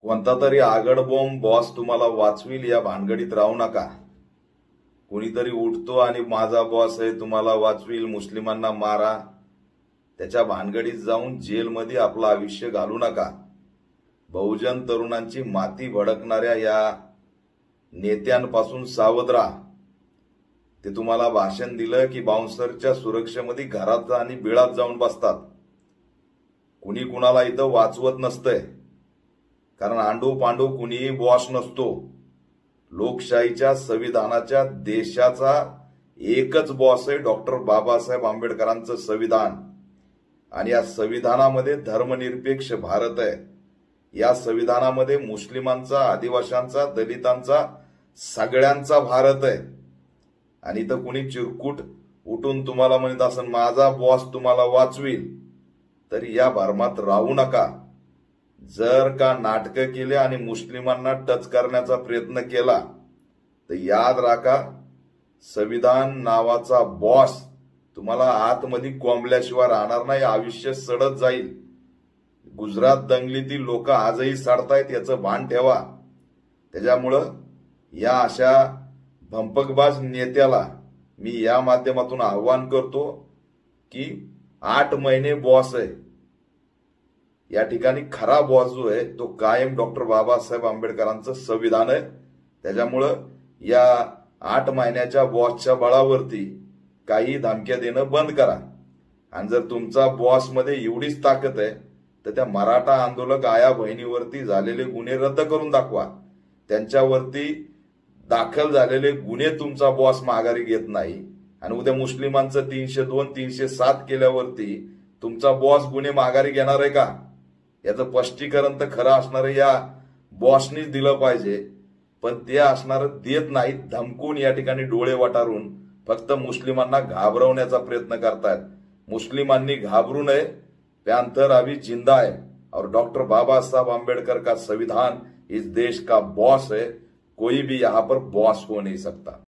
कोणता तरी आगडबोंब बॉस तुम्हाला वाचविल या भानगडीत राहू नका। कुणीतरी उठतो आणि माझा बॉस आहे तुम्हाला वाचविल, मुस्लिमांना मारा, त्याच्या भानगडीत जाऊन जेलमध्ये आपलं आयुष्य घालू नका। बहुजन तरुणांची माती भडकणाऱ्या या नेत्यांपासून सावध राहा। ते तुम्हाला भाषण दिलं की बाउन्सरच्या सुरक्षेमध्ये घरात आणि बिळात जाऊन बसतात। कुणी कुणाला इथं वाचवत नसतंय, कारण आंडू पांडू कुणीही बॉस नसतो। लोकशाहीच्या संविधानाच्या देशाचा एकच बॉस आहे, डॉक्टर बाबासाहेब आंबेडकरांचं संविधान। आणि या संविधानामध्ये धर्मनिरपेक्ष भारत आहे। या संविधानामध्ये मुस्लिमांचा, आदिवासींचा, दलितांचा, सगळ्यांचा भारत आहे। आणि इथं कुणी चिरकुट उठून तुम्हाला म्हणत असेल माझा बॉस तुम्हाला वाचविल, तर या भरमात राहू नका। जर का नाटकं केले आणि मुस्लिमांना टच करण्याचा प्रयत्न केला तर याद राखा, संविधान नावाचा बॉस तुम्हाला आतमध्ये कोंबल्याशिवाय राहणार नाही, आयुष्य सडत जाईल। गुजरात दंगलीतील लोक आजही सडतायत याचं भान ठेवा। त्याच्यामुळं या अशा भंपकबाज नेत्याला मी या माध्यमातून आव्हान करतो की 8 महिने बॉस आहे। या ठिकाणी खरा बॉस जो आहे तो कायम डॉक्टर बाबासाहेब आंबेडकरांचं संविधान आहे। त्याच्यामुळं या 8 महिन्याच्या बॉसच्या बळावरती काही धमक्या देणं बंद करा। आणि जर तुमचा बॉस मध्ये एवढीच ताकद आहे तर त्या मराठा आंदोलक आया बहिणीवरती झालेले गुन्हे रद्द करून दाखवा। त्यांच्यावरती दाखल झालेले गुन्हे तुमचा बॉस माघारी घेत नाही आणि उद्या मुस्लिमांचं 302, 307 केल्यावरती तुमचा बॉस गुन्हे माघारी घेणार आहे का? याचं स्पष्टीकरण तर खरं असणारं या बॉसनीच दिलं पाहिजे, पण ते असणारं देत नाहीत। धमकून या ठिकाणी डोळे वटारून फक्त मुस्लिमांना घाबरवण्याचा प्रयत्न करतायत। मुस्लिमांनी घाबरू नये, पैंथर अभी जिंदा है और डॉक्टर बाबा साहब आंबेडकर का संविधान इस देश का बॉस है। कोई भी यहाँ पर बॉस हो नहीं सकता।